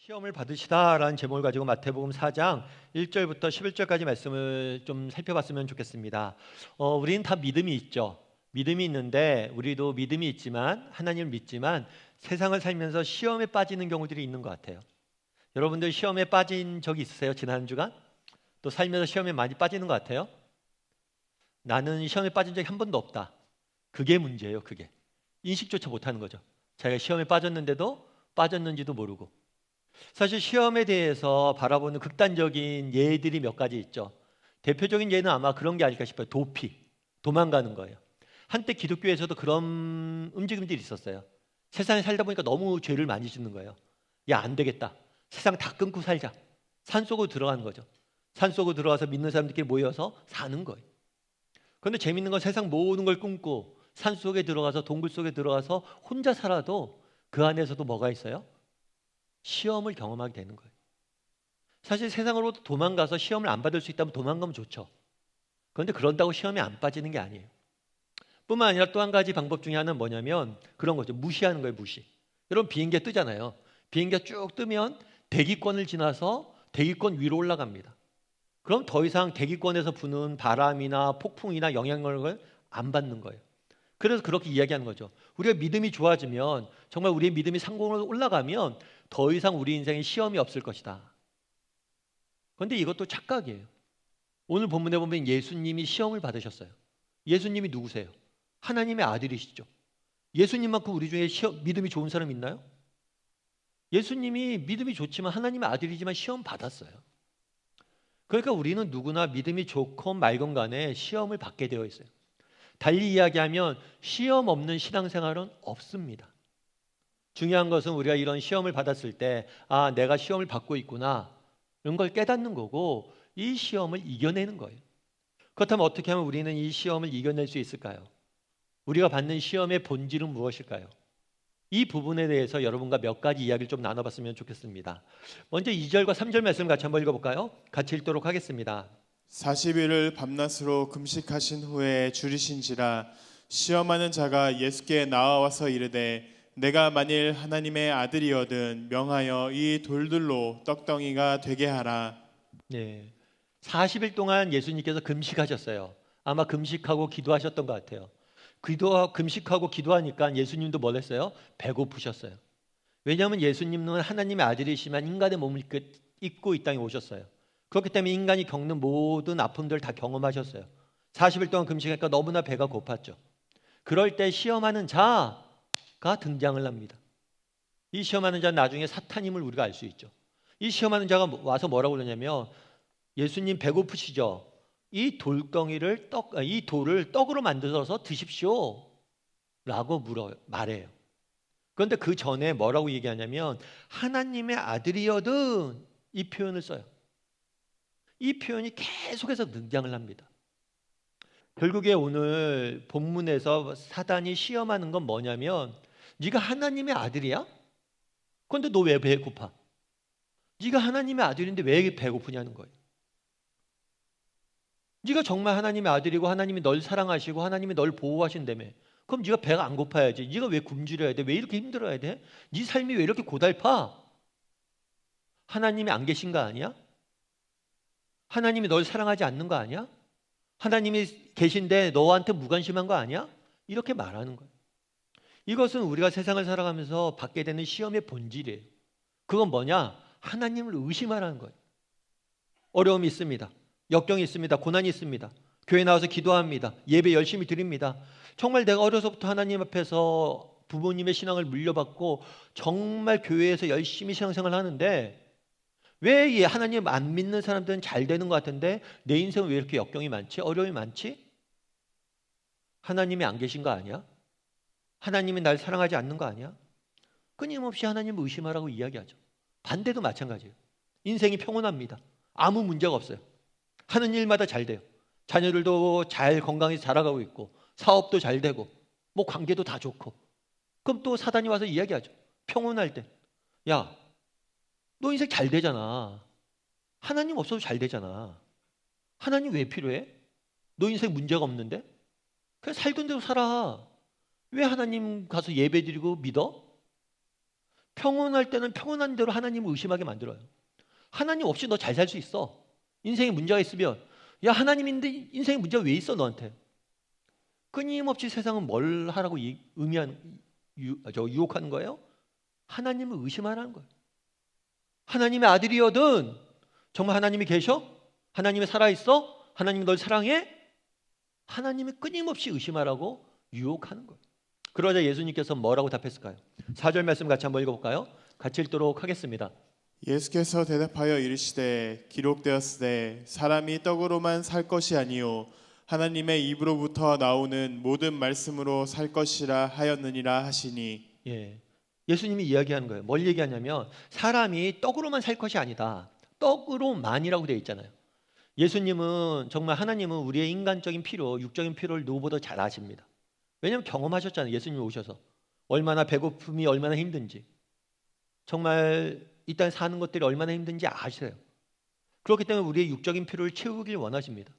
시험을 받으시다라는 제목을 가지고 마태복음 4장 1절부터 11절까지 말씀을 좀 살펴봤으면 좋겠습니다. 우리는 다 믿음이 있죠. 믿음이 있는데 우리도 믿음이 있지만 하나님을 믿지만 세상을 살면서 시험에 빠지는 경우들이 있는 것 같아요. 여러분들 시험에 빠진 적이 있으세요? 지난 주간? 또 살면서 시험에 많이 빠지는 것 같아요? 나는 시험에 빠진 적이 한 번도 없다. 그게 문제예요. 그게. 인식조차 못하는 거죠. 자기가 시험에 빠졌는데도 빠졌는지도 모르고. 사실 시험에 대해서 바라보는 극단적인 예들이 몇 가지 있죠. 대표적인 예는 아마 그런 게 아닐까 싶어요. 도피, 도망가는 거예요. 한때 기독교에서도 그런 움직임들이 있었어요. 세상에 살다 보니까 너무 죄를 많이 짓는 거예요. 야, 안 되겠다. 세상 다 끊고 살자. 산속으로 들어가는 거죠. 산속으로 들어가서 믿는 사람들끼리 모여서 사는 거예요. 그런데 재밌는 건 세상 모든 걸 끊고 산속에 들어가서 동굴 속에 들어가서 혼자 살아도 그 안에서도 뭐가 있어요? 시험을 경험하게 되는 거예요. 사실 세상으로 도망가서 시험을 안 받을 수 있다면 도망가면 좋죠. 그런데 그런다고 시험에 안 빠지는 게 아니에요. 뿐만 아니라 또 한 가지 방법 중에 하나는 뭐냐면 그런 거죠. 무시하는 거예요. 무시. 여러분 비행기가 뜨잖아요. 비행기가 쭉 뜨면 대기권을 지나서 대기권 위로 올라갑니다. 그럼 더 이상 대기권에서 부는 바람이나 폭풍이나 영향력을 안 받는 거예요. 그래서 그렇게 이야기하는 거죠. 우리가 믿음이 좋아지면 정말 우리의 믿음이 상공으로 올라가면 더 이상 우리 인생에 시험이 없을 것이다. 그런데 이것도 착각이에요. 오늘 본문에 보면 예수님이 시험을 받으셨어요. 예수님이 누구세요? 하나님의 아들이시죠. 예수님만큼 우리 중에 믿음이 좋은 사람 있나요? 예수님이 믿음이 좋지만 하나님의 아들이지만 시험 받았어요. 그러니까 우리는 누구나 믿음이 좋건 말건 간에 시험을 받게 되어 있어요. 달리 이야기하면 시험 없는 신앙생활은 없습니다. 중요한 것은 우리가 이런 시험을 받았을 때 내가 시험을 받고 있구나 이런 걸 깨닫는 거고 이 시험을 이겨내는 거예요. 그렇다면 어떻게 하면 우리는 이 시험을 이겨낼 수 있을까요? 우리가 받는 시험의 본질은 무엇일까요? 이 부분에 대해서 여러분과 몇 가지 이야기를 좀 나눠봤으면 좋겠습니다. 먼저 2절과 3절 말씀 같이 한번 읽어볼까요? 같이 읽도록 하겠습니다. 40일을 밤낮으로 금식하신 후에 줄이신지라 시험하는 자가 예수께 나와서 이르되 내가 만일 하나님의 아들이거든 명하여 이 돌들로 떡덩이가 되게 하라. 네, 40일 동안 예수님께서 금식하셨어요. 아마 금식하고 기도하셨던 것 같아요. 금식하고 기도하니까 예수님도 뭘 했어요? 배고프셨어요. 왜냐하면 예수님은 하나님의 아들이시지만 인간의 몸을 입고 이 땅에 오셨어요. 그렇기 때문에 인간이 겪는 모든 아픔들을 다 경험하셨어요. 40일 동안 금식하니까 너무나 배가 고팠죠. 그럴 때 시험하는 자가 등장을 합니다. 이 시험하는 자는 나중에 사탄임을 우리가 알 수 있죠. 이 시험하는 자가 와서 뭐라고 그러냐면 예수님 배고프시죠? 이 돌을 떡으로 만들어서 드십시오 라고 말해요. 그런데 그 전에 뭐라고 얘기하냐면 하나님의 아들이거든 이 표현을 써요. 이 표현이 계속해서 등장을 합니다. 결국에 오늘 본문에서 사단이 시험하는 건 뭐냐면 네가 하나님의 아들이야? 그런데 너 왜 배고파? 네가 하나님의 아들인데 왜 배고프냐는 거예요. 네가 정말 하나님의 아들이고 하나님이 널 사랑하시고 하나님이 널 보호하신다며. 그럼 네가 배가 안 고파야지. 네가 왜 굶주려야 돼? 왜 이렇게 힘들어야 돼? 네 삶이 왜 이렇게 고달파? 하나님이 안 계신 거 아니야? 하나님이 널 사랑하지 않는 거 아니야? 하나님이 계신데 너한테 무관심한 거 아니야? 이렇게 말하는 거예요. 이것은 우리가 세상을 살아가면서 받게 되는 시험의 본질이에요. 그건 뭐냐? 하나님을 의심하라는 거예요. 어려움이 있습니다. 역경이 있습니다. 고난이 있습니다. 교회 나와서 기도합니다. 예배 열심히 드립니다. 정말 내가 어려서부터 하나님 앞에서 부모님의 신앙을 물려받고 정말 교회에서 열심히 신앙생활을 하는데 왜 하나님 안 믿는 사람들은 잘 되는 것 같은데 내 인생은 왜 이렇게 역경이 많지? 어려움이 많지? 하나님이 안 계신 거 아니야? 하나님이 날 사랑하지 않는 거 아니야? 끊임없이 하나님을 의심하라고 이야기하죠. 반대도 마찬가지예요. 인생이 평온합니다. 아무 문제가 없어요. 하는 일마다 잘 돼요. 자녀들도 잘 건강히 자라가고 있고 사업도 잘 되고 뭐 관계도 다 좋고 그럼 또 사단이 와서 이야기하죠. 평온할 때 야, 너 인생 잘 되잖아. 하나님 없어도 잘 되잖아. 하나님 왜 필요해? 너 인생 문제가 없는데? 그냥 살던 대로 살아. 왜 하나님 가서 예배 드리고 믿어? 평온할 때는 평온한 대로 하나님을 의심하게 만들어요. 하나님 없이 너 잘 살 수 있어. 인생에 문제가 있으면 야 하나님인데 인생에 문제가 왜 있어 너한테. 끊임없이 세상은 뭘 하라고 유혹하는 거예요? 하나님을 의심하라는 거예요. 하나님의 아들이거든. 정말 하나님이 계셔? 하나님이 살아있어? 하나님이 널 사랑해? 하나님이 끊임없이 의심하라고 유혹하는 거예요. 그러자 예수님께서 뭐라고 답했을까요? 4절 말씀 같이 한번 읽어볼까요? 같이 읽도록 하겠습니다. 예수께서 대답하여 이르시되 기록되었으되 사람이 떡으로만 살 것이 아니요 하나님의 입으로부터 나오는 모든 말씀으로 살 것이라 하였느니라 하시니. 예, 예수님이 이야기하는 거예요. 뭘 얘기하냐면 사람이 떡으로만 살 것이 아니다. 떡으로만이라고 되어 있잖아요. 예수님은 정말 하나님은 우리의 인간적인 필요, 육적인 필요를 누구보다 잘 아십니다. 왜냐하면 경험하셨잖아요. 예수님이 오셔서 얼마나 배고픔이 얼마나 힘든지, 정말 이 땅에 사는 것들이 얼마나 힘든지 아세요. 그렇기 때문에 우리의 육적인 필요를 채우길 원하십니다.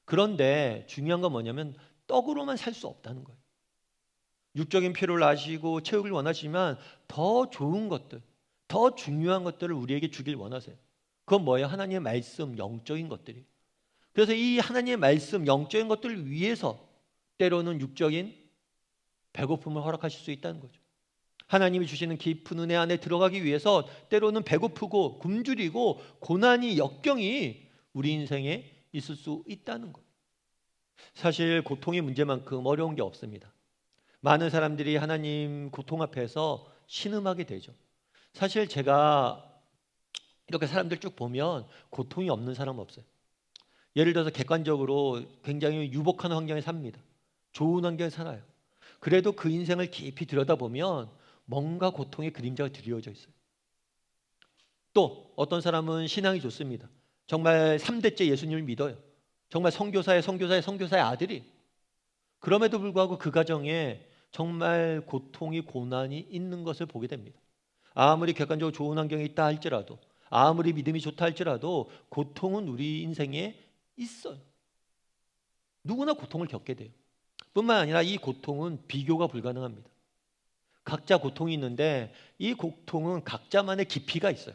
그런데 중요한 건 뭐냐면 떡으로만 살 수 없다는 거예요. 육적인 필요를 아시고 채우길 원하시지만 더 좋은 것들, 더 중요한 것들을 우리에게 주길 원하세요. 그건 뭐예요? 하나님의 말씀, 영적인 것들이. 그래서 이 하나님의 말씀, 영적인 것들을 위해서 때로는 육적인 배고픔을 허락하실 수 있다는 거죠. 하나님이 주시는 깊은 은혜 안에 들어가기 위해서 때로는 배고프고 굶주리고 고난이 역경이 우리 인생에 있을 수 있다는 거예요. 사실 고통의 문제만큼 어려운 게 없습니다. 많은 사람들이 하나님 고통 앞에서 신음하게 되죠. 사실 제가 이렇게 사람들 쭉 보면 고통이 없는 사람은 없어요. 예를 들어서 객관적으로 굉장히 유복한 환경에 삽니다. 좋은 환경에 살아요. 그래도 그 인생을 깊이 들여다보면 뭔가 고통의 그림자가 드리워져 있어요. 또 어떤 사람은 신앙이 좋습니다. 정말 3대째 예수님을 믿어요. 정말 선교사의 아들이. 그럼에도 불구하고 그 가정에 정말 고통이 고난이 있는 것을 보게 됩니다. 아무리 객관적으로 좋은 환경에 있다 할지라도, 아무리 믿음이 좋다 할지라도 고통은 우리 인생에 있어요. 누구나 고통을 겪게 돼요. 뿐만 아니라 이 고통은 비교가 불가능합니다. 각자 고통이 있는데 이 고통은 각자만의 깊이가 있어요.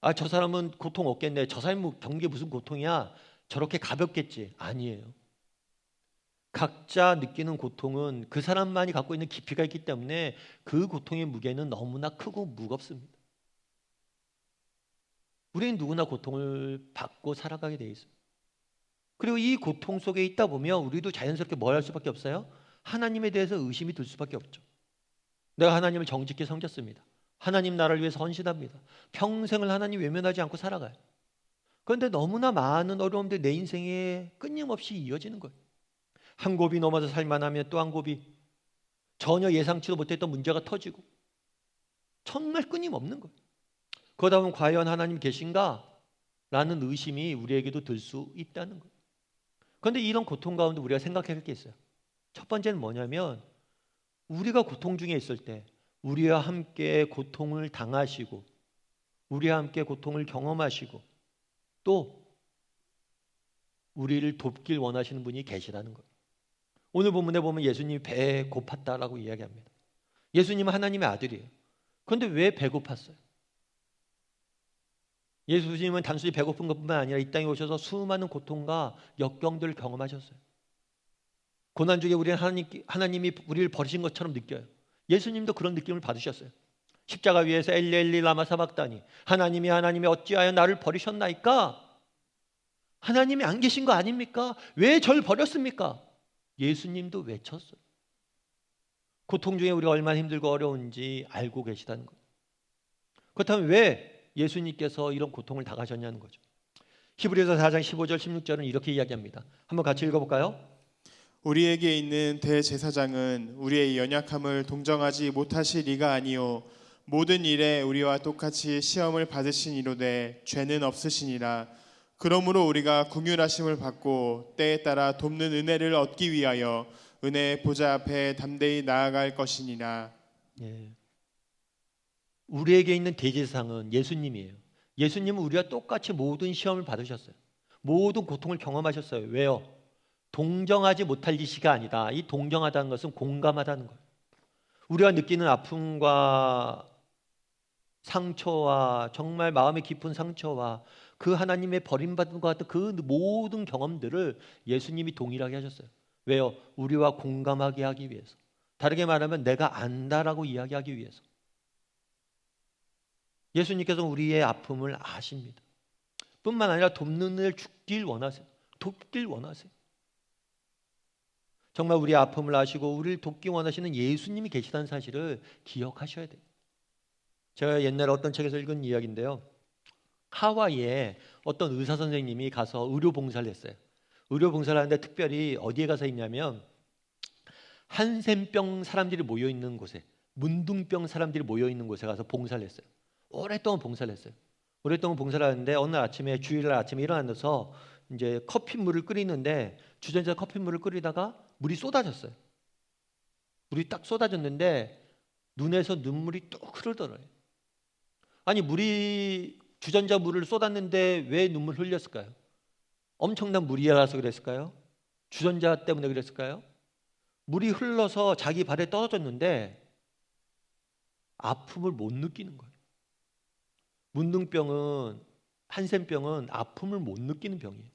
아, 저 사람은 고통 없겠네. 저 사람이 겪는 게 무슨 고통이야. 저렇게 가볍겠지. 아니에요. 각자 느끼는 고통은 그 사람만이 갖고 있는 깊이가 있기 때문에 그 고통의 무게는 너무나 크고 무겁습니다. 우리는 누구나 고통을 받고 살아가게 돼 있어요. 그리고 이 고통 속에 있다 보면 우리도 자연스럽게 뭘 할 수밖에 없어요? 하나님에 대해서 의심이 들 수밖에 없죠. 내가 하나님을 정직히 섬겼습니다. 하나님 나라를 위해서 헌신합니다. 평생을 하나님 외면하지 않고 살아가요. 그런데 너무나 많은 어려움들이 내 인생에 끊임없이 이어지는 거예요. 한 곱이 넘어서 살만하면 또 한 곱이 전혀 예상치도 못했던 문제가 터지고 정말 끊임없는 거예요. 그러다 보면 과연 하나님 계신가? 라는 의심이 우리에게도 들 수 있다는 거예요. 그런데 이런 고통 가운데 우리가 생각해야 할 게 있어요. 첫 번째는 뭐냐면 우리가 고통 중에 있을 때 우리와 함께 고통을 당하시고 우리와 함께 고통을 경험하시고 또 우리를 돕길 원하시는 분이 계시다는 거예요. 오늘 본문에 보면 예수님이 배에 고팠다라고 이야기합니다. 예수님은 하나님의 아들이에요. 그런데 왜 배고팠어요? 예수님은 단순히 배고픈 것뿐만 아니라 이 땅에 오셔서 수많은 고통과 역경들을 경험하셨어요. 고난 중에 우리는 하나님이 우리를 버리신 것처럼 느껴요. 예수님도 그런 느낌을 받으셨어요. 십자가 위에서 엘리 엘리 라마 사박다니, 하나님이 어찌하여 나를 버리셨나이까? 하나님이 안 계신 거 아닙니까? 왜 절 버렸습니까? 예수님도 외쳤어요. 고통 중에 우리가 얼마나 힘들고 어려운지 알고 계시다는 거예요. 그렇다면 왜 예수님께서 이런 고통을 당하셨냐는 거죠. 히브리서 4장 15절 16절은 이렇게 이야기합니다. 한번 같이 읽어볼까요? 우리에게 있는 대제사장은 우리의 연약함을 동정하지 못하실 이가 아니요 모든 일에 우리와 똑같이 시험을 받으신 이로되 죄는 없으시니라. 그러므로 우리가 긍휼하심을 받고 때에 따라 돕는 은혜를 얻기 위하여 은혜의 보좌 앞에 담대히 나아갈 것이니라. 예. 우리에게 있는 대제사장은 예수님이에요. 예수님은 우리와 똑같이 모든 시험을 받으셨어요. 모든 고통을 경험하셨어요. 왜요? 동정하지 못할 짓이가 아니다. 이 동정하다는 것은 공감하다는 거예요. 우리가 느끼는 아픔과 상처와 정말 마음의 깊은 상처와 그 하나님의 버림받은 것 같은 그 모든 경험들을 예수님이 동일하게 하셨어요. 왜요? 우리와 공감하게 하기 위해서. 다르게 말하면 내가 안다라고 이야기하기 위해서. 예수님께서 우리의 아픔을 아십니다. 뿐만 아니라 돕는 일 죽길 원하세요. 돕길 원하세요. 정말 우리의 아픔을 아시고 우리를 돕기 원하시는 예수님이 계시다는 사실을 기억하셔야 돼요. 제가 옛날에 어떤 책에서 읽은 이야기인데요. 하와이에 어떤 의사 선생님이 가서 의료 봉사를 했어요. 의료 봉사를 하는데 특별히 어디에 가서 했냐면 한센병 사람들이 모여 있는 곳에, 문둥병 사람들이 모여 있는 곳에 가서 봉사를 했어요. 오랫동안 봉사를 했어요. 오랫동안 봉사를 하는데 어느 아침에 주일날 아침에 일어나서 이제 커피물을 끓이는데 주전자 커피물을 끓이다가 물이 쏟아졌어요. 물이 딱 쏟아졌는데 눈에서 눈물이 뚝 흐르더래요. 아니 물이 주전자 물을 쏟았는데 왜 눈물 흘렸을까요? 엄청난 물이라서 그랬을까요? 주전자 때문에 그랬을까요? 물이 흘러서 자기 발에 떨어졌는데 아픔을 못 느끼는 거예요. 문둥병은 한센병은 아픔을 못 느끼는 병이에요.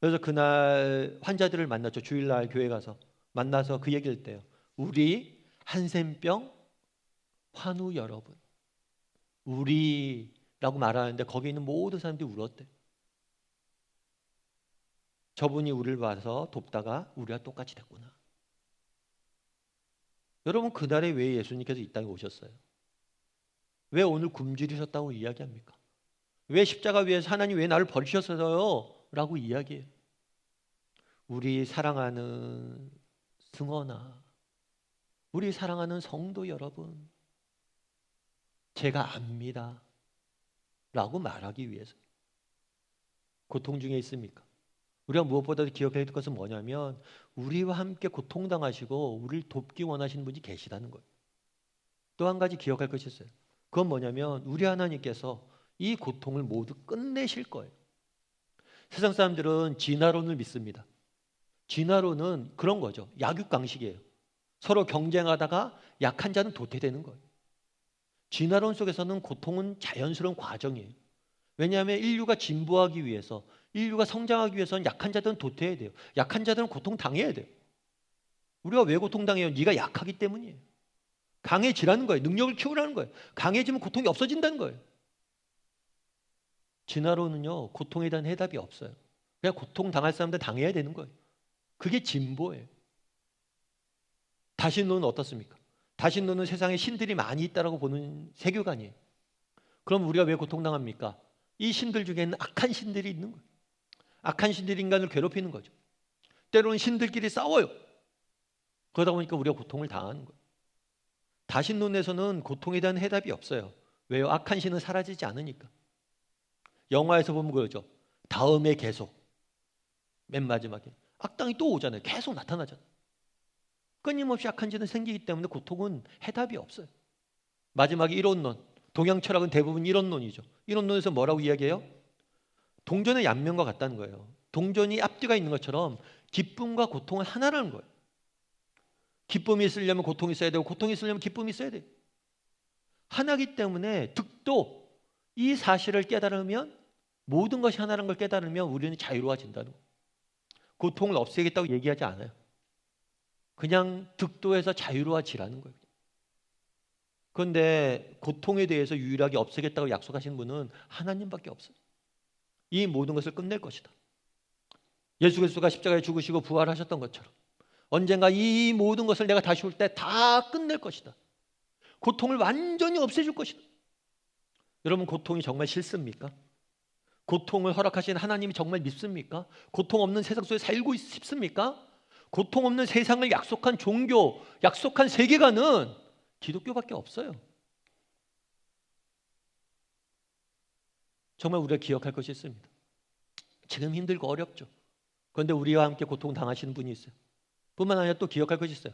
그래서 그날 환자들을 만났죠. 주일날 교회 가서 만나서 그 얘기를 했대요. 우리 한센병 환우 여러분, 우리라고 말하는데 거기 있는 모든 사람들이 울었대요. 저분이 우리를 봐서 돕다가 우리와 똑같이 됐구나. 여러분 그날에 왜 예수님께서 이 땅에 오셨어요? 왜 오늘 굶주리셨다고 이야기합니까? 왜 십자가 위에서 하나님 왜 나를 버리셨어요? 라고 이야기해요. 우리 사랑하는 승원아, 우리 사랑하는 성도 여러분, 제가 압니다 라고 말하기 위해서. 고통 중에 있습니까? 우리가 무엇보다도 기억해야 될 것은 뭐냐면 우리와 함께 고통당하시고 우리를 돕기 원하시는 분이 계시다는 거예요. 또 한 가지 기억할 것이 있어요. 그건 뭐냐면 우리 하나님께서 이 고통을 모두 끝내실 거예요. 세상 사람들은 진화론을 믿습니다. 진화론은 그런 거죠. 약육강식이에요. 서로 경쟁하다가 약한 자는 도태되는 거예요. 진화론 속에서는 고통은 자연스러운 과정이에요. 왜냐하면 인류가 진보하기 위해서, 인류가 성장하기 위해서는 약한 자들은 도태해야 돼요. 약한 자들은 고통당해야 돼요. 우리가 왜 고통당해요? 네가 약하기 때문이에요. 강해지라는 거예요. 능력을 키우라는 거예요. 강해지면 고통이 없어진다는 거예요. 진화론은요, 고통에 대한 해답이 없어요. 그냥 고통당할 사람들 당해야 되는 거예요. 그게 진보예요. 다신론은 어떻습니까? 다신론은 세상에 신들이 많이 있다고 보는 세계관이에요. 그럼 우리가 왜 고통당합니까? 이 신들 중에는 악한 신들이 있는 거예요. 악한 신들이 인간을 괴롭히는 거죠. 때로는 신들끼리 싸워요. 그러다 보니까 우리가 고통을 당하는 거예요. 다신론에서는 고통에 대한 해답이 없어요. 왜요? 악한 신은 사라지지 않으니까. 영화에서 보면 그러죠. 다음에 계속. 맨 마지막에. 악당이 또 오잖아요. 계속 나타나잖아요. 끊임없이 악한 신은 생기기 때문에 고통은 해답이 없어요. 마지막에 이론론. 동양 철학은 대부분 이론론이죠. 이론론에서 뭐라고 이야기해요? 동전의 양면과 같다는 거예요. 동전이 앞뒤가 있는 것처럼 기쁨과 고통은 하나라는 거예요. 기쁨이 있으려면 고통이 있어야 되고 고통이 있으려면 기쁨이 있어야 돼요. 하나기 때문에 득도 이 사실을 깨달으면 모든 것이 하나라는 걸 깨달으면 우리는 자유로워진다는 거예요. 고통을 없애겠다고 얘기하지 않아요. 그냥 득도해서 자유로워지라는 거예요. 그런데 고통에 대해서 유일하게 없애겠다고 약속하신 분은 하나님밖에 없어요. 이 모든 것을 끝낼 것이다. 예수 그리스도가 십자가에 죽으시고 부활하셨던 것처럼 언젠가 이 모든 것을 내가 다시 올 때 다 끝낼 것이다. 고통을 완전히 없애줄 것이다. 여러분 고통이 정말 싫습니까? 고통을 허락하신 하나님이 정말 믿습니까? 고통 없는 세상 속에 살고 싶습니까? 고통 없는 세상을 약속한 종교, 약속한 세계관은 기독교밖에 없어요. 정말 우리가 기억할 것이 있습니다. 지금 힘들고 어렵죠. 그런데 우리와 함께 고통 당하시는 분이 있어요. 뿐만 아니라 또 기억할 것이 있어요.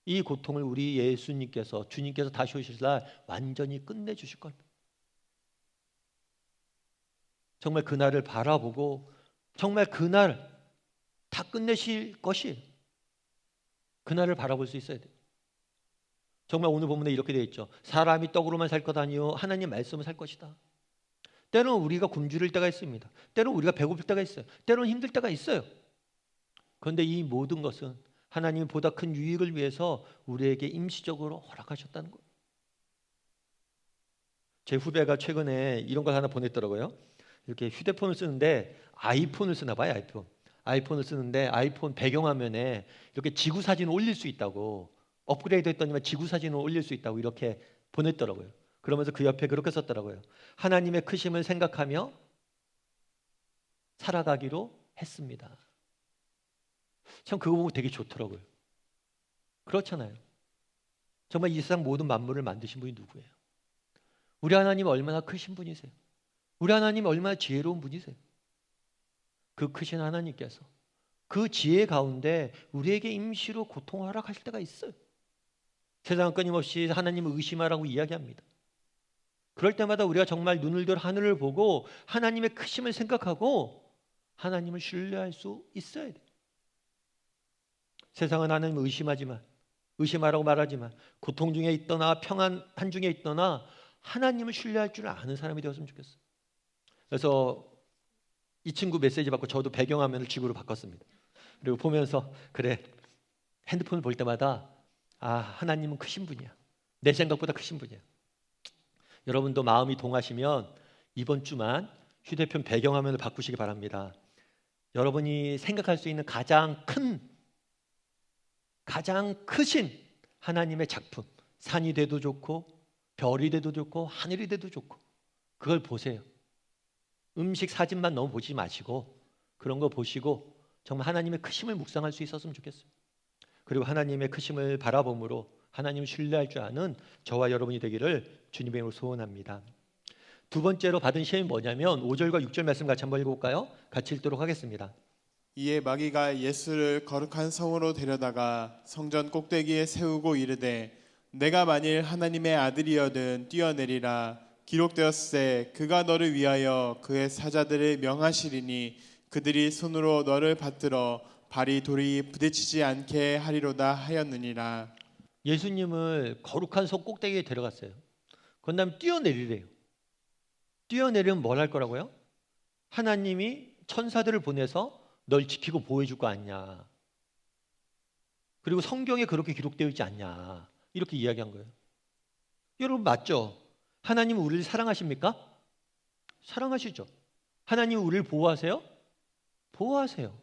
이 고통을 우리 예수님께서, 주님께서 다시 오실 날 완전히 끝내주실 겁니다. 정말 그날을 바라보고 정말 그날 다 끝내실 것이 그날을 바라볼 수 있어야 돼요. 정말 오늘 본문에 이렇게 되어 있죠. 사람이 떡으로만 살 것 아니요 하나님 말씀을 살 것이다. 때로는 우리가 굶주릴 때가 있습니다. 때로는 우리가 배고플 때가 있어요. 때로는 힘들 때가 있어요. 그런데 이 모든 것은 하나님이 보다 큰 유익을 위해서 우리에게 임시적으로 허락하셨다는 거예요. 제 후배가 최근에 이런 걸 하나 보냈더라고요. 이렇게 휴대폰을 쓰는데 아이폰을 쓰나 봐요. 아이폰을 쓰는데 아이폰 배경화면에 이렇게 지구 사진을 올릴 수 있다고, 업그레이드 했더니만 지구 사진을 올릴 수 있다고 이렇게 보냈더라고요. 그러면서 그 옆에 그렇게 썼더라고요. 하나님의 크심을 생각하며 살아가기로 했습니다. 참 그거 보고 되게 좋더라고요. 그렇잖아요. 정말 이 세상 모든 만물을 만드신 분이 누구예요? 우리 하나님 얼마나 크신 분이세요? 우리 하나님 얼마나 지혜로운 분이세요? 그 크신 하나님께서 그 지혜 가운데 우리에게 임시로 고통을 허락하실 때가 있어요. 세상은 끊임없이 하나님을 의심하라고 이야기합니다. 그럴 때마다 우리가 정말 눈을 들어 하늘을 보고 하나님의 크심을 생각하고 하나님을 신뢰할 수 있어야 돼요. 세상은 하나님을 의심하라고 말하지만 고통 중에 있거나 평안 한 중에 있거나 하나님을 신뢰할 줄 아는 사람이 되었으면 좋겠어요. 그래서 이 친구 메시지 받고 저도 배경화면을 지구로 바꿨습니다. 그리고 보면서 그래, 핸드폰을 볼 때마다 하나님은 크신 분이야. 내 생각보다 크신 분이야. 여러분도 마음이 동하시면 이번 주만 휴대폰 배경화면을 바꾸시기 바랍니다. 여러분이 생각할 수 있는 가장 크신 하나님의 작품, 산이 돼도 좋고 별이 돼도 좋고 하늘이 돼도 좋고 그걸 보세요. 음식 사진만 너무 보지 마시고 그런 거 보시고 정말 하나님의 크심을 묵상할 수 있었으면 좋겠어요. 그리고 하나님의 크심을 바라봄으로 하나님을 신뢰할 줄 아는 저와 여러분이 되기를 주님의 이름으로 소원합니다. 두 번째로 받은 시험이 뭐냐면 5절과 6절 말씀 같이 한번 읽어볼까요? 같이 읽도록 하겠습니다. 이에 마귀가 예수를 거룩한 성으로 데려다가 성전 꼭대기에 세우고 이르되 내가 만일 하나님의 아들이여든 뛰어내리라. 기록되었으되 그가 너를 위하여 그의 사자들을 명하시리니 그들이 손으로 너를 받들어 발이 돌이 부딪히지 않게 하리로다 하였느니라. 예수님을 거룩한 성 꼭대기에 데려갔어요. 그 다음에 뛰어내리래요. 뛰어내리면 뭘 할 거라고요? 하나님이 천사들을 보내서 널 지키고 보호해줄 거 아니냐. 그리고 성경에 그렇게 기록되어 있지 않냐. 이렇게 이야기한 거예요. 여러분 맞죠? 하나님은 우리를 사랑하십니까? 사랑하시죠. 하나님은 우리를 보호하세요? 보호하세요.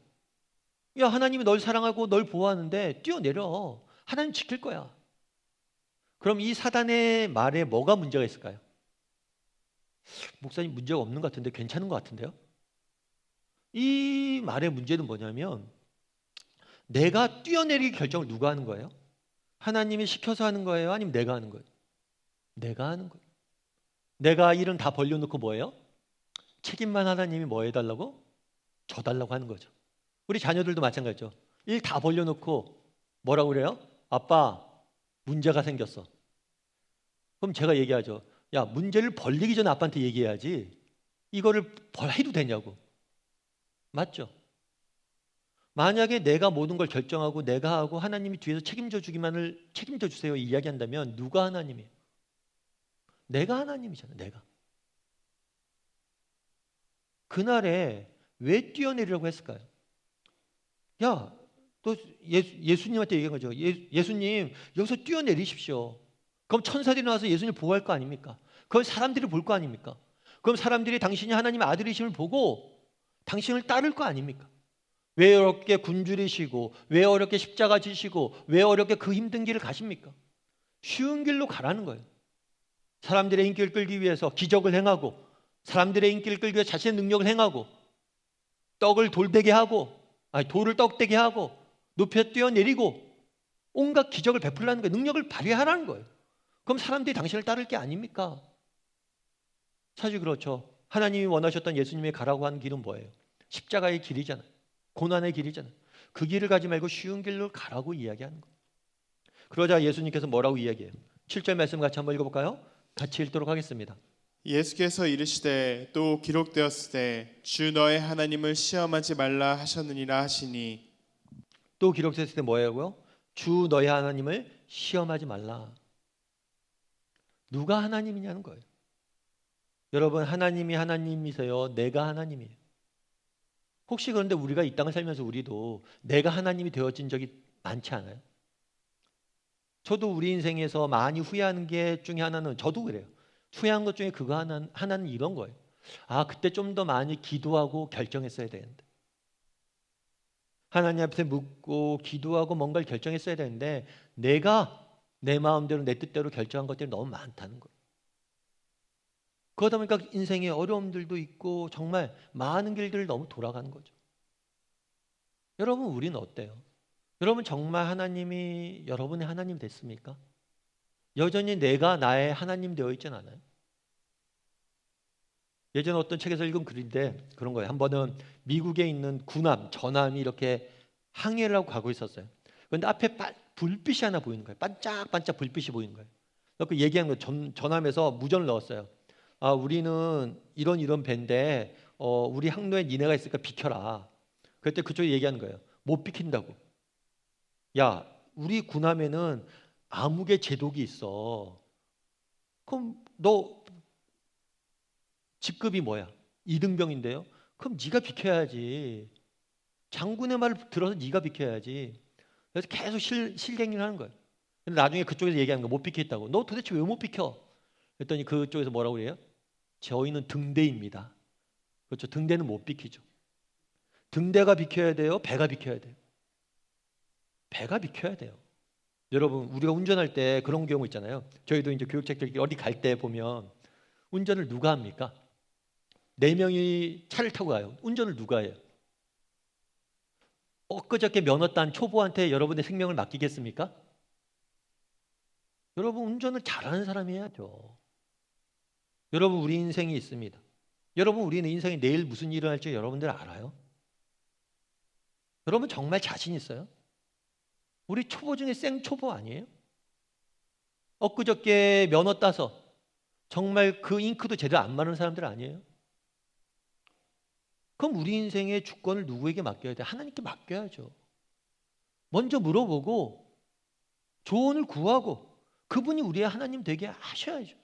야, 하나님이 널 사랑하고 널 보호하는데 뛰어내려. 하나님 지킬 거야. 그럼 이 사단의 말에 뭐가 문제가 있을까요? 목사님 문제가 없는 것 같은데 괜찮은 것 같은데요? 이 말의 문제는 뭐냐면 내가 뛰어내리기 결정을 누가 하는 거예요? 하나님이 시켜서 하는 거예요? 아니면 내가 하는 거예요? 내가 하는 거예요. 내가 일은 다 벌려놓고 뭐예요? 책임만 하나님이 뭐 해달라고? 줘달라고 하는 거죠. 우리 자녀들도 마찬가지죠. 일 다 벌려놓고 뭐라고 그래요? 아빠 문제가 생겼어. 그럼 제가 얘기하죠. 야, 문제를 벌리기 전에 아빠한테 얘기해야지 이거를 해도 되냐고. 맞죠? 만약에 내가 모든 걸 결정하고 내가 하고 하나님이 뒤에서 책임져 주세요 이야기한다면 누가 하나님이에요? 내가 하나님이잖아요. 내가. 그날에 왜 뛰어내리라고 했을까요? 야, 또 예수님한테 얘기한 거죠. 예수님 여기서 뛰어내리십시오. 그럼 천사들이 나와서 예수님을 보호할 거 아닙니까? 그걸 사람들이 볼 거 아닙니까? 그럼 사람들이 당신이 하나님의 아들이심을 보고 당신을 따를 거 아닙니까? 왜 어렵게 굶주리시고 왜 어렵게 십자가 지시고 왜 어렵게 그 힘든 길을 가십니까? 쉬운 길로 가라는 거예요. 사람들의 인기를 끌기 위해서 기적을 행하고 사람들의 인기를 끌기 위해 자신의 능력을 행하고 떡을 돌되게 하고 돌을 떡되게 하고 높여 뛰어내리고 온갖 기적을 베풀라는 거예요. 능력을 발휘하라는 거예요. 그럼 사람들이 당신을 따를 게 아닙니까? 사실 그렇죠. 하나님이 원하셨던 예수님이 가라고 한 길은 뭐예요? 십자가의 길이잖아요. 고난의 길이잖아요. 그 길을 가지 말고 쉬운 길로 가라고 이야기하는 거예요. 그러자 예수님께서 뭐라고 이야기해요? 7절 말씀 같이 한번 읽어볼까요? 같이 읽도록 하겠습니다. 예수께서 이르시되 또 기록되었으되 주 너의 하나님을 시험하지 말라 하셨느니라 하시니. 또 기록됐을 때 뭐라고요? 주 너의 하나님을 시험하지 말라. 누가 하나님이냐는 거예요. 여러분, 하나님이 하나님이세요? 내가 하나님이에요? 혹시 그런데 우리가 이 땅을 살면서 우리도 내가 하나님이 되어진 적이 많지 않아요? 저도 우리 인생에서 많이 후회하는 게 중에 하나는, 저도 그래요. 후회한 것 중에 그거 하나는 이런 거예요. 아, 그때 좀 더 많이 기도하고 결정했어야 되는데. 하나님 앞에 묻고 기도하고 뭔가를 결정했어야 되는데 내가 내 마음대로 내 뜻대로 결정한 것들이 너무 많다는 거예요. 그러다 보니까 인생에 어려움들도 있고 정말 많은 길들을 너무 돌아가는 거죠. 여러분, 우리는 어때요? 여러분, 정말 하나님이 여러분의 하나님 됐습니까? 여전히 내가 나의 하나님 되어 있진 않아요. 예전에 어떤 책에서 읽은 글인데 그런 거예요. 한 번은 미국에 있는 구남, 저남이 이렇게 항해를 하고 가고 있었어요. 그런데 앞에 불빛이 하나 보이는 거예요. 반짝반짝 불빛이 보이는 거예요. 그 얘기한 거 전함에서 무전을 넣었어요. 아, 우리는 이런 배인데 우리 항로에 니네가 있으니까 비켜라. 그때 그쪽이 얘기하는 거예요. 못 비킨다고. 야, 우리 군함에는 암흑의 제독이 있어. 그럼 너 직급이 뭐야? 2등병인데요. 그럼 네가 비켜야지. 장군의 말을 들어서 네가 비켜야지. 그래서 계속 실갱이를 하는 거예요. 근데 나중에 그쪽에서 얘기하는 거 못 비켰다고. 너 도대체 왜 못 비켜? 그랬더니 그쪽에서 뭐라고 그래요? 저희는 등대입니다. 그렇죠. 등대는 못 비키죠. 등대가 비켜야 돼요? 배가 비켜야 돼요? 배가 비켜야 돼요. 여러분, 우리가 운전할 때 그런 경우 있잖아요. 저희도 이제 교육책들 어디 갈 때 보면 운전을 누가 합니까? 4명이 차를 타고 가요. 운전을 누가 해요? 엊그저께 면허 딴 초보한테 여러분의 생명을 맡기겠습니까? 여러분, 운전을 잘하는 사람이 해야죠. 여러분, 우리 인생이 있습니다. 여러분, 우리는 인생에 내일 무슨 일을 할지 여러분들 알아요? 여러분, 정말 자신 있어요? 우리 초보 중에 생초보 아니에요? 엊그저께 면허 따서 정말 그 잉크도 제대로 안 마른 사람들 아니에요? 그럼 우리 인생의 주권을 누구에게 맡겨야 돼? 하나님께 맡겨야죠. 먼저 물어보고 조언을 구하고 그분이 우리의 하나님 되게 하셔야죠.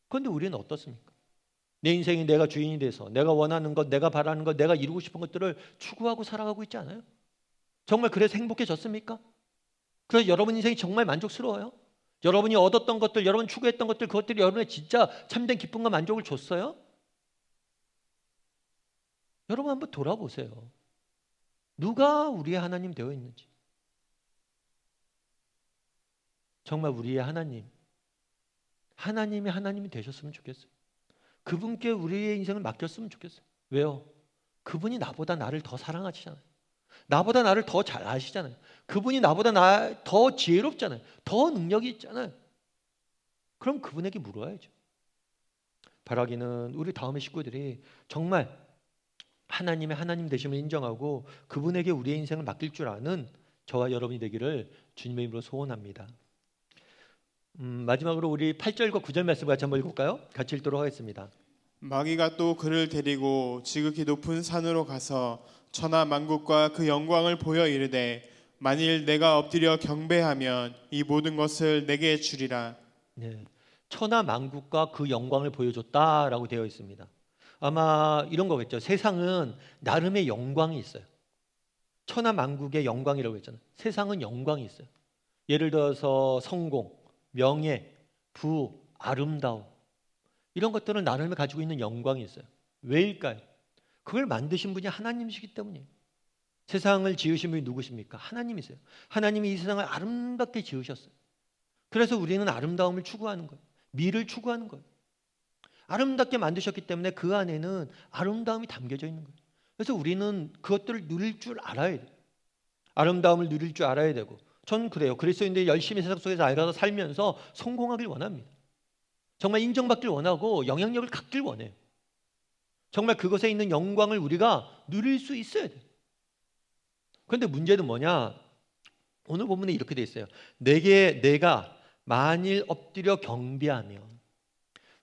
그런데 우리는 어떻습니까? 내 인생이 내가 주인이 돼서 내가 원하는 것, 내가 바라는 것, 내가 이루고 싶은 것들을 추구하고 살아가고 있지 않아요? 정말 그래서 행복해졌습니까? 그래서 여러분 인생이 정말 만족스러워요? 여러분이 얻었던 것들, 여러분 추구했던 것들, 그것들이 여러분의 진짜 참된 기쁨과 만족을 줬어요? 여러분 한번 돌아보세요. 누가 우리의 하나님 되어 있는지. 정말 우리의 하나님, 하나님이 하나님이 되셨으면 좋겠어요. 그분께 우리의 인생을 맡겼으면 좋겠어요. 왜요? 그분이 나보다 나를 더 사랑하시잖아요. 나보다 나를 더 잘 아시잖아요. 그분이 나보다 더 지혜롭잖아요. 더 능력이 있잖아요. 그럼 그분에게 물어야죠. 바라기는 우리 다음의 식구들이 정말 하나님의 하나님 되심을 인정하고 그분에게 우리의 인생을 맡길 줄 아는 저와 여러분이 되기를 주님의 이름으로 소원합니다. 마지막으로 우리 8절과 9절 말씀 같이 한번 읽을까요? 같이 읽도록 하겠습니다. 마귀가 또 그를 데리고 지극히 높은 산으로 가서 천하 만국과 그 영광을 보여 이르되 만일 내가 엎드려 경배하면 이 모든 것을 내게 주리라. 네, 천하 만국과 그 영광을 보여줬다라고 되어 있습니다. 아마 이런 거겠죠. 세상은 나름의 영광이 있어요. 천하 만국의 영광이라고 했잖아요. 세상은 영광이 있어요. 예를 들어서 성공, 명예, 부, 아름다움 이런 것들은 나름의 가지고 있는 영광이 있어요. 왜일까요? 그걸 만드신 분이 하나님이시기 때문이에요. 세상을 지으신 분이 누구십니까? 하나님이세요. 하나님이 이 세상을 아름답게 지으셨어요. 그래서 우리는 아름다움을 추구하는 거예요. 미를 추구하는 거예요. 아름답게 만드셨기 때문에 그 안에는 아름다움이 담겨져 있는 거예요. 그래서 우리는 그것들을 누릴 줄 알아야 돼요. 아름다움을 누릴 줄 알아야 되고, 전 그래요. 그리스도인들이 열심히 세상 속에서 알아서 살면서 성공하길 원합니다. 정말 인정받길 원하고 영향력을 갖길 원해요. 정말 그것에 있는 영광을 우리가 누릴 수 있어야 돼요. 그런데 문제는 뭐냐? 오늘 본문에 이렇게 돼 있어요. 내가 만일 엎드려 경배하면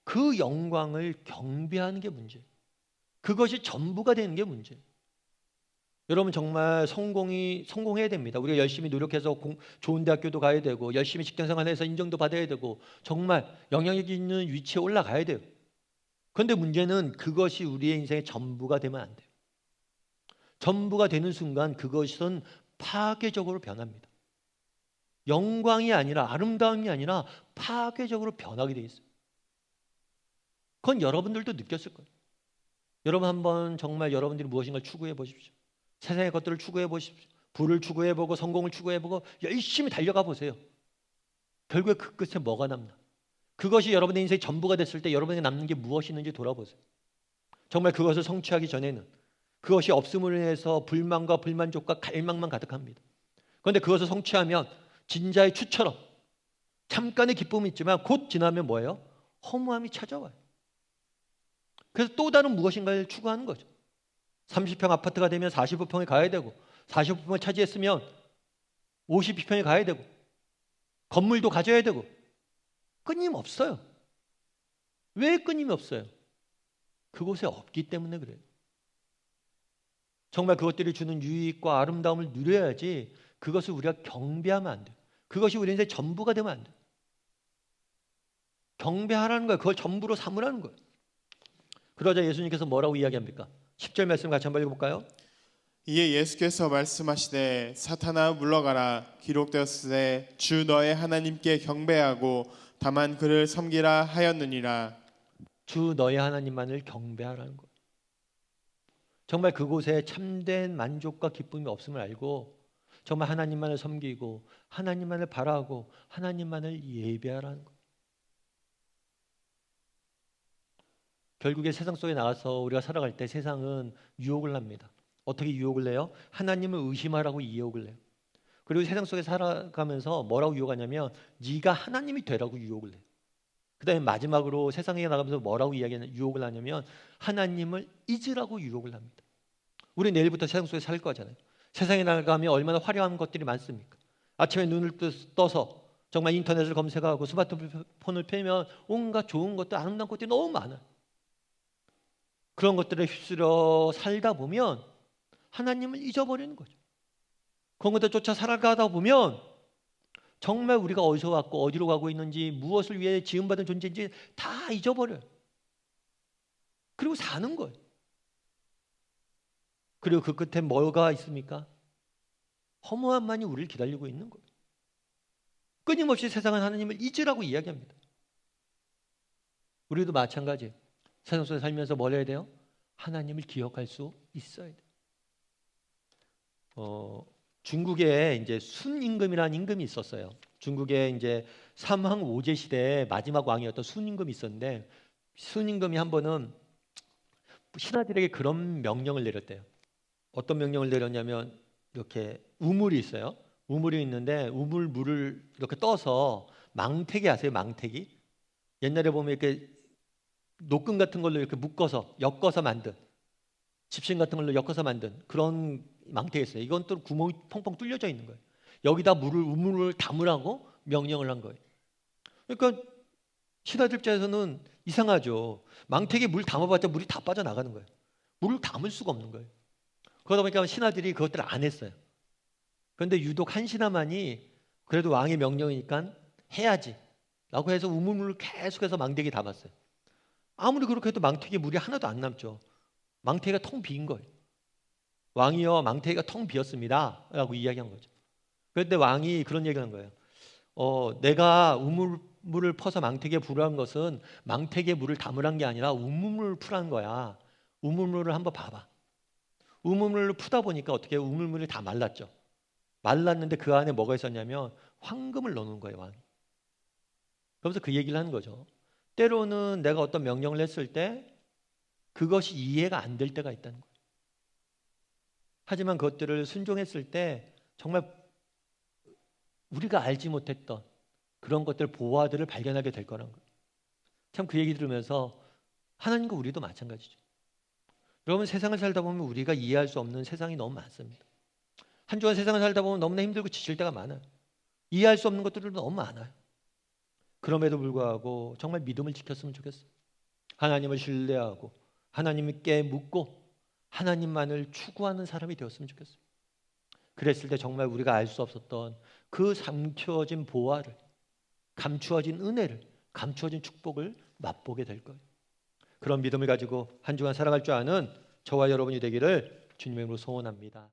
그 영광을 경배하는 게 문제예요. 그것이 전부가 되는 게 문제예요. 여러분 정말 성공해야 됩니다. 우리가 열심히 노력해서 좋은 대학교도 가야 되고 열심히 직장생활해서 인정도 받아야 되고 정말 영향력 있는 위치에 올라가야 돼요. 그런데 문제는 그것이 우리의 인생의 전부가 되면 안 돼요. 전부가 되는 순간 그것은 파괴적으로 변합니다. 영광이 아니라 아름다움이 아니라 파괴적으로 변하게 돼 있어요. 그건 여러분들도 느꼈을 거예요. 여러분 한번 정말 여러분들이 무엇인가 추구해 보십시오. 세상의 것들을 추구해 보십시오. 부를 추구해 보고 성공을 추구해 보고 열심히 달려가 보세요. 결국에 그 끝에 뭐가 남나? 그것이 여러분의 인생의 전부가 됐을 때 여러분에게 남는 게 무엇이 있는지 돌아보세요. 정말 그것을 성취하기 전에는 그것이 없음으로 인해서 불만과 불만족과 갈망만 가득합니다. 그런데 그것을 성취하면 진자의 추처럼 잠깐의 기쁨이 있지만 곧 지나면 뭐예요? 허무함이 찾아와요. 그래서 또 다른 무엇인가를 추구하는 거죠. 30평 아파트가 되면 45평에 가야 되고 45평을 차지했으면 52평에 가야 되고 건물도 가져야 되고 끊임없어요. 왜 끊임이 없어요? 그곳에 없기 때문에 그래요. 정말 그것들이 주는 유익과 아름다움을 누려야지 그것을 우리가 경배하면 안 돼요. 그것이 우리 인생의 전부가 되면 안 돼요. 경배하라는 거예요. 그걸 전부로 삼으라는 거예요. 그러자 예수님께서 뭐라고 이야기합니까? 10절 말씀 같이 한번 읽어볼까요? 이에 예수께서 말씀하시되 사탄아 물러가라 기록되었으되 주 너의 하나님께 경배하고 다만 그를 섬기라 하였느니라. 주 너의 하나님만을 경배하라는 거예요. 정말 그곳에 참된 만족과 기쁨이 없음을 알고 정말 하나님만을 섬기고 하나님만을 바라고 하나님만을 예배하라는 거예요. 결국에 세상 속에 나가서 우리가 살아갈 때 세상은 유혹을 합니다. 어떻게 유혹을 내요? 하나님을 의심하라고 유혹을 내요. 그리고 세상 속에 살아가면서 뭐라고 유혹하냐면 네가 하나님이 되라고 유혹을 해요. 그 다음에 마지막으로 세상에 나가면서 뭐라고 유혹을 하냐면 하나님을 잊으라고 유혹을 합니다. 우리 내일부터 세상 속에 살 거잖아요. 세상에 나가면 얼마나 화려한 것들이 많습니까? 아침에 눈을 떠서 정말 인터넷을 검색하고 스마트폰을 펴면 온갖 좋은 것들, 아름다운 것들이 너무 많아요. 그런 것들에 휩쓸려 살다 보면 하나님을 잊어버리는 거죠. 그런 것들 쫓아 살아가다 보면 정말 우리가 어디서 왔고 어디로 가고 있는지 무엇을 위해 지음받은 존재인지 다 잊어버려요. 그리고 사는 거예요. 그리고 그 끝에 뭐가 있습니까? 허무함만이 우리를 기다리고 있는 거예요. 끊임없이 세상은 하나님을 잊으라고 이야기합니다. 우리도 마찬가지예요. 세상 속에 살면서 뭘 해야 돼요? 하나님을 기억할 수 있어야 돼요. 중국에 이제 순임금이라는 임금이 있었어요. 중국에 이제 삼왕 오제 시대의 마지막 왕이었던 순임금이 있었는데 순임금이 한 번은 신하들에게 그런 명령을 내렸대요. 어떤 명령을 내렸냐면 이렇게 우물이 있어요. 우물이 있는데 물을 이렇게 떠서 망태기 아세요? 망태기? 옛날에 보면 이렇게 노끈 같은 걸로 이렇게 묶어서 엮어서 만든 집신 같은 걸로 엮어서 만든 그런 망태가 있어요. 이건 또 구멍이 펑펑 뚫려져 있는 거예요. 여기다 우물을 담으라고 명령을 한 거예요. 그러니까 신하들 입장에서는 이상하죠. 망태기에 물 담아봤자 물이 다 빠져나가는 거예요. 물을 담을 수가 없는 거예요. 그러다 보니까 신하들이 그것들을 안 했어요. 그런데 유독 한 신하만이 그래도 왕의 명령이니까 해야지 라고 해서 우물물을 계속해서 망태기에 담았어요. 아무리 그렇게 해도 망태기에 물이 하나도 안 남죠. 망태기가 텅 빈 거예요. 왕이여 망태기가 텅 비었습니다 라고 이야기한 거죠. 그런데 왕이 그런 얘기를 한 거예요. 내가 우물물을 퍼서 망태기에 부으란 것은 망태기에 물을 담으란 게 아니라 우물물을 푸란 거야. 우물물을 한번 봐봐. 우물물을 푸다 보니까 어떻게 우물물이 다 말랐죠. 말랐는데 그 안에 뭐가 있었냐면 황금을 넣는 거예요. 왕이. 그러면서 그 얘기를 하는 거죠. 때로는 내가 어떤 명령을 했을 때 그것이 이해가 안 될 때가 있다는 거예요. 하지만 그것들을 순종했을 때 정말 우리가 알지 못했던 그런 것들 보화들을 발견하게 될 거라는 거예요. 참 그 얘기 들으면서 하나님과 우리도 마찬가지죠. 여러분 세상을 살다 보면 우리가 이해할 수 없는 세상이 너무 많습니다. 한 주간 세상을 살다 보면 너무나 힘들고 지칠 때가 많아요. 이해할 수 없는 것들도 너무 많아요. 그럼에도 불구하고 정말 믿음을 지켰으면 좋겠어요. 하나님을 신뢰하고 하나님께 묻고 하나님만을 추구하는 사람이 되었으면 좋겠어요. 그랬을 때 정말 우리가 알 수 없었던 그 감추어진 보화를, 감추어진 은혜를, 감추어진 축복을 맛보게 될 거예요. 그런 믿음을 가지고 한 주간 살아갈 줄 아는 저와 여러분이 되기를 주님의 이름으로 소원합니다.